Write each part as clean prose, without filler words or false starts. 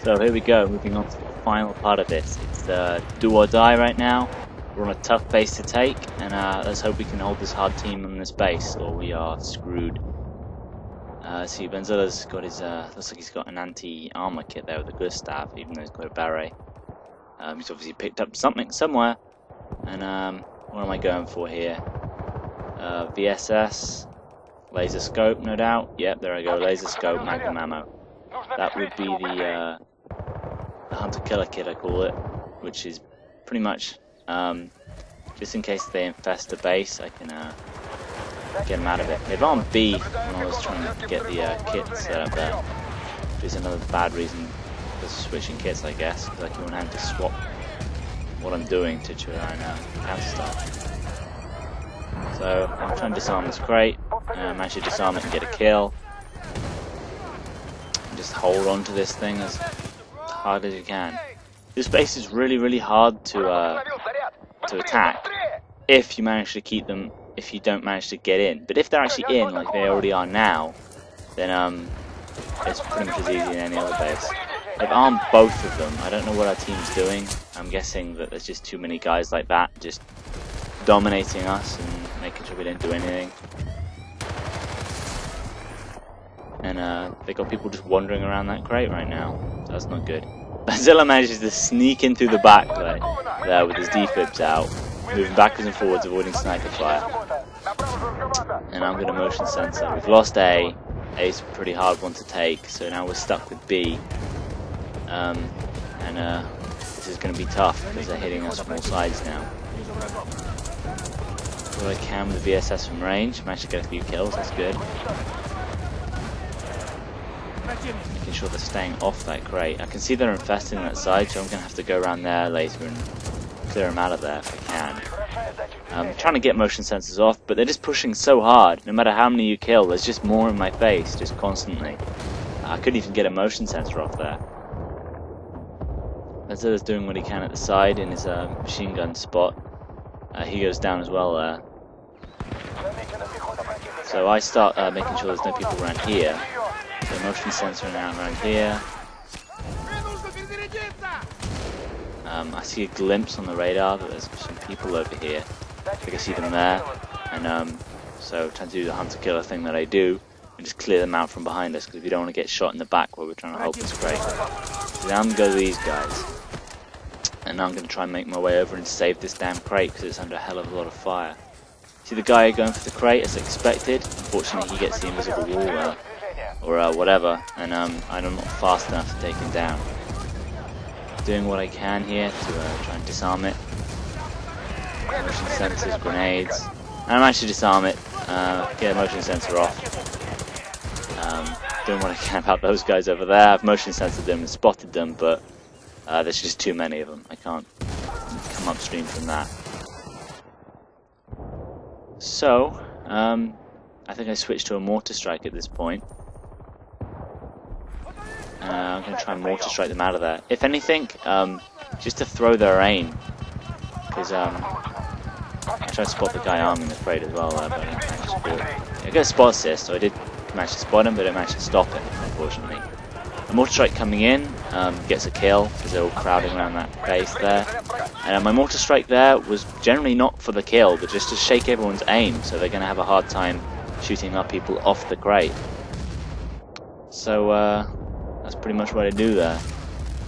So here we go, moving on to the final part of this. It's do or die right now. We're on a tough base to take, and let's hope we can hold this hard team on this base, or we are screwed. See, Benzilla's got his, looks like he's got an anti-armor kit there with a Gustav, even though he's got a beret. He's obviously picked up something somewhere. And what am I going for here? VSS, laser scope, no doubt. Yep, there I go, laser scope, magnum ammo. That would be the hunter-killer kit, I call it, which is pretty much just in case they infest the base, I can get them out of it. They've on B when I was trying to get the kit set up there, which is another bad reason for switching kits, I guess, because I can have to swap what I'm doing to try and counter-start. So I'm trying to disarm this crate, manage to disarm it and get a kill. Just hold on to this thing as hard as you can. This base is really hard to attack if you manage to keep them, if you don't manage to get in. But if they're actually in, like they already are now, then it's pretty much as easy as any other base. They've armed both of them. I don't know what our team's doing. I'm guessing that there's just too many guys like that just dominating us and making sure we don't do anything. And they got people just wandering around that crate right now, so that's not good. Zilla manages to sneak in through the back there with his defibs out, moving backwards and forwards, avoiding sniper fire. And I'm going to motion sensor. We've lost A. A's a pretty hard one to take, so now we're stuck with B. This is going to be tough because they're hitting us from all sides now. Do what I can with the VSS from range. Managed to get a few kills, that's good. Making sure they're staying off that crate. I can see they're infesting that side, so I'm going to have to go around there later and clear them out of there if I can. I'm trying to get motion sensors off, but they're just pushing so hard. No matter how many you kill, there's just more in my face, just constantly. I couldn't even get a motion sensor off there. Benzilla's doing what he can at the side in his machine gun spot. He goes down as well there. So I start making sure there's no people around here. So motion sensor now around here. I see a glimpse on the radar that there's some people over here. I think I see them there. And so trying to do the hunter-killer thing that I do and just clear them out from behind us, because we don't want to get shot in the back while we're trying to hold this crate. So now I'm going to go to these guys. And now I'm going to try and make my way over and save this damn crate because it's under a hell of a lot of fire. See the guy going for the crate as expected? Unfortunately he gets the invisible wall there, or whatever, and I'm not fast enough to take him down. Doing what I can here to try and disarm it. Motion sensors, grenades. And I managed to disarm it, get a motion sensor off. Doing what I can about those guys over there. I've motion sensored them and spotted them, but there's just too many of them. I can't come upstream from that. So, I think I switched to a mortar strike at this point. I'm going to try and mortar strike them out of there. If anything, just to throw their aim. Because I tried to spot the guy arming the crate as well there, but I didn't manage to do it. I got a spot assist, so I did manage to spot him, but I didn't manage to stop him, unfortunately. A mortar strike coming in gets a kill because they're all crowding around that base there. And my mortar strike there was generally not for the kill, but just to shake everyone's aim, so they're going to have a hard time shooting our people off the crate. So that's pretty much what I do there.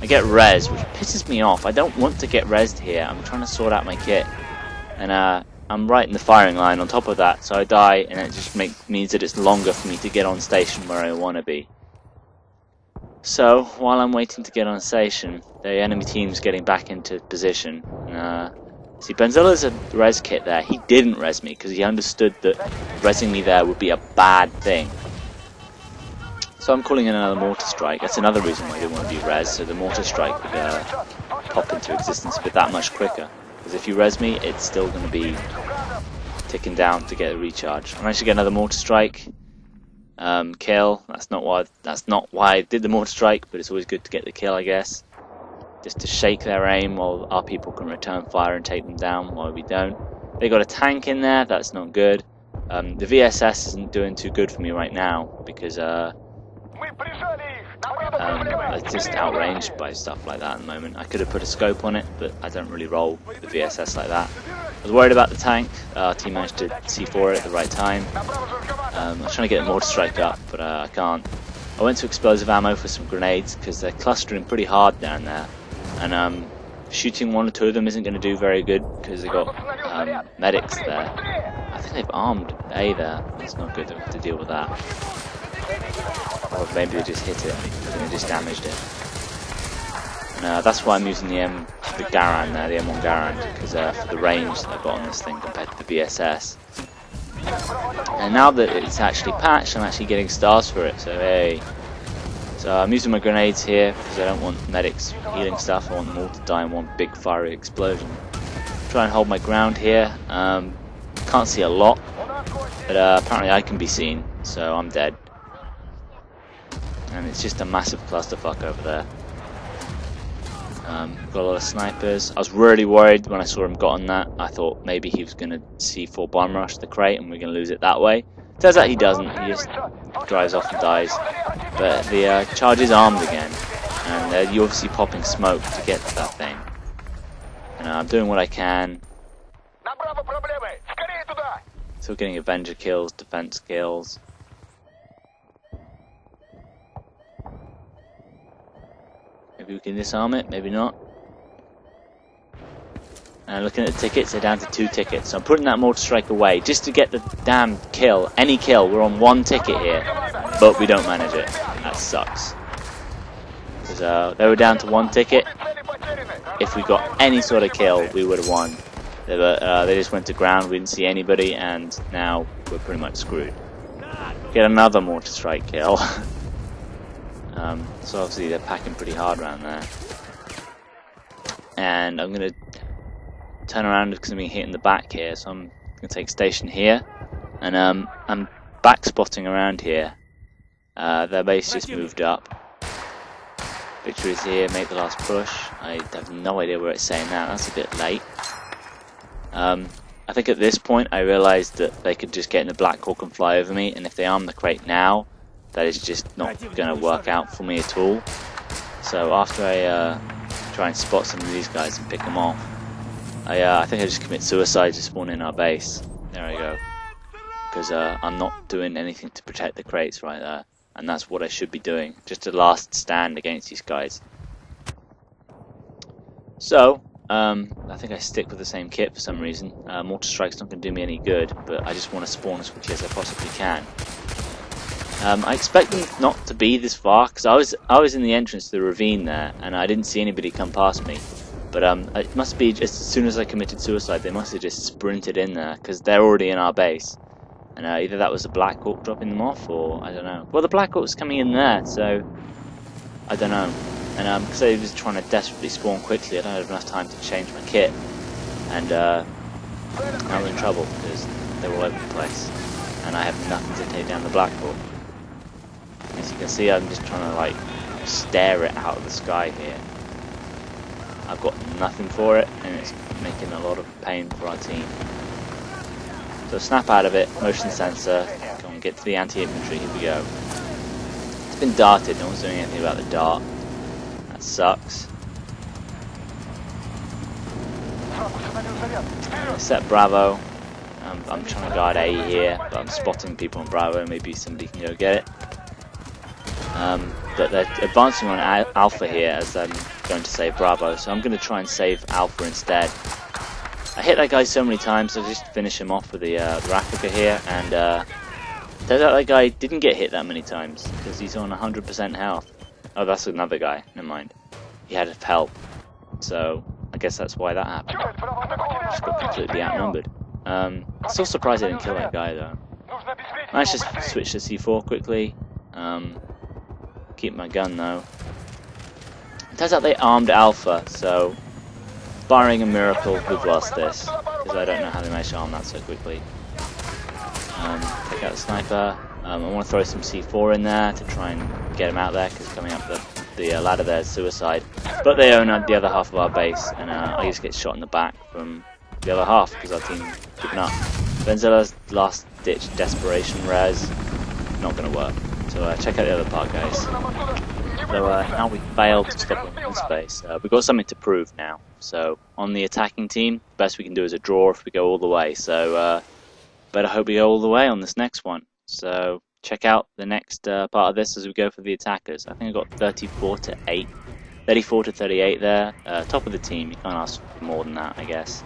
I get res, which pisses me off. I don't want to get resed here. I'm trying to sort out my kit, and I'm right in the firing line on top of that, so I die, and it just means that it's longer for me to get on station where I want to be. So, while I'm waiting to get on station, the enemy team's getting back into position. See, Benzilla's a res kit there. He didn't res me because he understood that resing me there would be a bad thing. So I'm calling in another mortar strike. That's another reason why I didn't want to be res, so the mortar strike would pop into existence a bit that much quicker. Because if you res me, it's still going to be ticking down to get a recharge. I managed to get another mortar strike. Kill. That's not why I did the mortar strike, but it's always good to get the kill, I guess. Just to shake their aim while our people can return fire and take them down while we don't. They got a tank in there, that's not good. The VSS isn't doing too good for me right now because It's just outranged by stuff like that at the moment. I could have put a scope on it, but I don't really roll the VSS like that. I was worried about the tank. Our team managed to C4 it at the right time. I was trying to get a mortar strike up, but I can't. I went to explosive ammo for some grenades because they're clustering pretty hard down there, and shooting one or two of them isn't going to do very good because they've got medics there. I think they've armed A there. It's not good. They have to deal with that. Or maybe they just hit it and they just damaged it. And that's why I'm using the Garand there, the M1 Garand, because for the range that I've got on this thing compared to the VSS. And now that it's actually patched, I'm actually getting stars for it, so hey. So I'm using my grenades here because I don't want medics healing stuff. I want them all to die in one big fiery explosion. Try and hold my ground here. Can't see a lot, but apparently I can be seen, so I'm dead. And it's just a massive clusterfuck over there. Got a lot of snipers. I was really worried when I saw him got on that. I thought maybe he was going to C4 bomb rush the crate and we're going to lose it that way. Turns out he doesn't. He just drives off and dies. But the charge is armed again, and you're obviously popping smoke to get to that thing. And I'm doing what I can. Still getting Avenger kills, defense kills. Maybe we can disarm it, maybe not. And looking at the tickets, they're down to 2 tickets. So I'm putting that mortar strike away just to get the damn kill. Any kill, we're on 1 ticket here, but we don't manage it. That sucks. Because they were down to 1 ticket. If we got any sort of kill, we would have won. They just went to ground, we didn't see anybody, and now we're pretty much screwed. Get another mortar strike kill. So obviously they're packing pretty hard around there. And I'm going to turn around because I'm being hit in the back here, so I'm going to take station here. And I'm back spotting around here. Their base just moved up. Victory is here, make the last push. I have no idea where it's saying that, that's a bit late. I think at this point I realised that they could just get in the Black Hawk and fly over me, and if they arm the crate now, that is just not going to work out for me at all. So after I try and spot some of these guys and pick them off, I think I just commit suicide to spawn in our base. There I go. Because I'm not doing anything to protect the crates right there, and that's what I should be doing. Just a last stand against these guys. So I think I stick with the same kit for some reason. Mortar Strike's not going to do me any good, but I just want to spawn as quickly as I possibly can. I expect them not to be this far, because I was in the entrance to the ravine there, and I didn't see anybody come past me. But it must be just as soon as I committed suicide, they must have just sprinted in there, because they're already in our base. And either that was the Black Hawk dropping them off, or I don't know. Well, the Black Hawk's coming in there, so I don't know. And because I was trying to desperately spawn quickly, I don't have enough time to change my kit. And now I'm in trouble, because they're all over the place. And I have nothing to take down the Black Hawk. As you can see, I'm just trying to like stare it out of the sky here. I've got nothing for it, and it's making a lot of pain for our team. So snap out of it, motion sensor, go and get to the anti-infantry, here we go. It's been darted, no one's doing anything about the dart. That sucks. Set Bravo. I'm trying to guard A here, but I'm spotting people on Bravo, maybe somebody can go get it. But they're advancing on Alpha here as I'm going to save Bravo, so I'm going to try and save Alpha instead. I hit that guy so many times, so I just finish him off with the Raffica here, and turns out that guy didn't get hit that many times, because he's on 100% health. Oh, that's another guy, never mind. He had help, so I guess that's why that happened. Just got completely outnumbered. Still surprised I didn't kill that guy though. Managed to switch to C4 quickly. Keep my gun though. It turns out they armed Alpha, so barring a miracle we've lost this, because I don't know how they managed to arm that so quickly. Take out the sniper. I want to throw some C4 in there to try and get him out there, because coming up the ladder there is suicide. But they own the other half of our base, and I just get shot in the back from the other half because our team's given up. Benzella's last ditch desperation res, not going to work. So check out the other part, guys. So now we failed to stop them in space. We've got something to prove now. So on the attacking team, the best we can do is a draw if we go all the way. So better hope we go all the way on this next one. So check out the next part of this as we go for the attackers. I think I got 34 to 8, 34 to 38 there. Top of the team. You can't ask for more than that, I guess.